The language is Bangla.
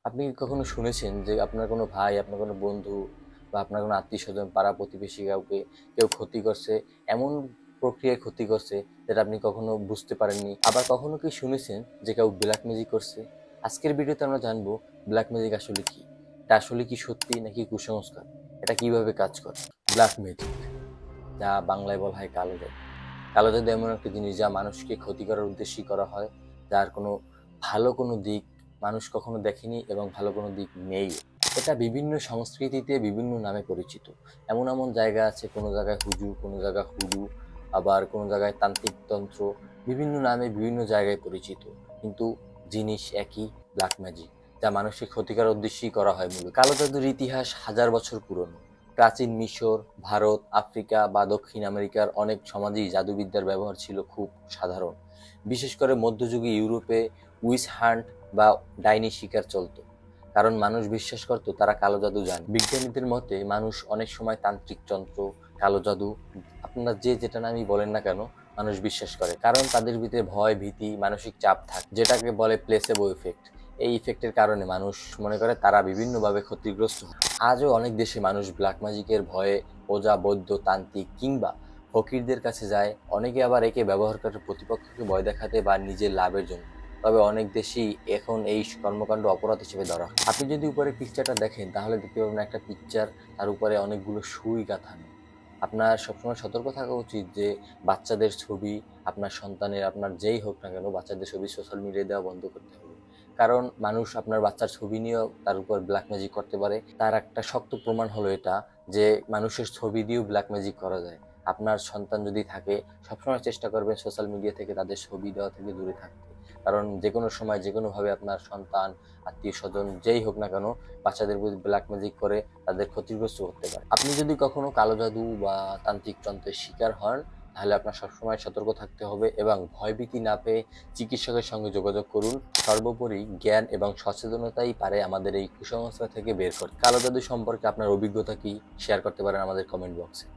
আপনি কি কখনো শুনেছেন যে আপনার কোনো ভাই, আপনার কোনো বন্ধু বা আপনার কোনো আত্মীয়স্বজন, পাড়া প্রতিবেশী কাউকে কেউ ক্ষতি করছে, এমন প্রক্রিয়ায় ক্ষতি করছে যেটা আপনি কখনো বুঝতে পারেননি? আবার কখনো কি শুনেছেন যে কেউ ব্ল্যাক ম্যাজিক করছে? আজকের ভিডিওতে আমরা জানবো ব্ল্যাক ম্যাজিক আসলে কি, এটা আসলে কি সত্যি নাকি কুসংস্কার, এটা কিভাবে কাজ করে। ব্ল্যাক ম্যাজিক, যা বাংলায় বলা হয় কালো জাদু। কালো জাদু এমন একটা জিনিস যা মানুষকে ক্ষতি করার উদ্দেশ্যেই করা হয়, যার কোনো ভালো কোনো দিক মানুষ কখনো দেখেনি এবং ভালো কোনো দিক নেই। এটা বিভিন্ন সংস্কৃতিতে বিভিন্ন নামে পরিচিত। এমন এমন জায়গা আছে, কোনো জায়গায় হুজু, কোনো জায়গায় হুডু, আবার কোনো জায়গায় তান্ত্রিক তন্ত্র, বিভিন্ন নামে বিভিন্ন জায়গায় পরিচিত, কিন্তু জিনিস একই, ব্ল্যাক ম্যাজিক, যা মানুষকে ক্ষতি করার উদ্দেশ্যেই করা হয়। মূলত কালো জাদুর ইতিহাস হাজার বছর পুরনো। প্রাচীন মিশর, ভারত, আফ্রিকা বা দক্ষিণ আমেরিকার অনেক সমাজেই জাদুবিদ্যার ব্যবহার ছিল খুব সাধারণ। বিশেষ করে মধ্যযুগে ইউরোপে উইচ হান্ট বা ডাইনি শিকার চলতো, কারণ মানুষ বিশ্বাস করত তারা কালো জাদু জানে। বিজ্ঞানীদের মতে মানুষ অনেক সময় তান্ত্রিক যন্ত্র, কালো জাদু, আপনারা যে যেটা নামই বলেন না কেন, মানুষ বিশ্বাস করে, কারণ তাদের ভিতরে ভয়, ভীতি, মানসিক চাপ থাকে, যেটাকে বলে প্লেসেবো ইফেক্ট। এই ইফেক্টের কারণে মানুষ মনে করে তারা বিভিন্নভাবে ক্ষতিগ্রস্ত হয়। আজও অনেক দেশে মানুষ ব্ল্যাক ম্যাজিকের ভয়ে ওঝা, বৈদ্য, তান্ত্রিক কিংবা ফকিরদের কাছে যায়। অনেকে আবার একে ব্যবহার করে প্রতিপক্ষকে ভয় দেখাতে বা নিজের লাভের জন্য। তবে অনেক দেশেই এখন এই কর্মকাণ্ড অপরাধ হিসেবে ধরা হয়। আপনি যদি উপরে পিকচারটা দেখেন তাহলে দেখতে পাবেন একটা পিকচার, তার উপরে অনেকগুলো সুই গাঁথানো। আপনার সবসময় সতর্ক থাকা উচিত যে বাচ্চাদের ছবি, আপনার সন্তানের, আপনার যেই হোক না কেন, বাচ্চাদের ছবি সোশ্যাল মিডিয়ায় দেওয়া বন্ধ করতে হবে। কারণ মানুষ আপনার বাচ্চার ছবি নিয়েও তার উপর ব্ল্যাক ম্যাজিক করতে পারে। তার একটা শক্ত প্রমাণ হলো এটা যে মানুষের ছবি দিয়েও ব্ল্যাক ম্যাজিক করা যায়। আপনার সন্তান যদি থাকে, সবসময় চেষ্টা করবেন সোশ্যাল মিডিয়া থেকে তাদের ছবি দেওয়া থেকে দূরে থাকতে। কারণ যে কোনো সময় যে কোনোভাবে আপনার সন্তান, আত্মীয় স্বজন যেই হোক না কেন, বাচ্চাদের প্রতি ব্ল্যাক ম্যাজিক করে তাদের ক্ষতিগ্রস্ত করতে পারে। আপনি যদি কখনো কালো জাদু বা তান্ত্রিক যন্ত্রের শিকার হন, তাহলে আপনার সবসময় সতর্ক থাকতে হবে এবং ভয়ভীতি না পেয়ে চিকিৎসকের সঙ্গে যোগাযোগ করুন। সর্বোপরি জ্ঞান এবং সচেতনতাই পারে আমাদের এই কুসংস্কার থেকে বের করতে। কালো জাদু সম্পর্কে আপনার অভিজ্ঞতা কি, শেয়ার করতে পারেন আমাদের কমেন্ট বক্সে।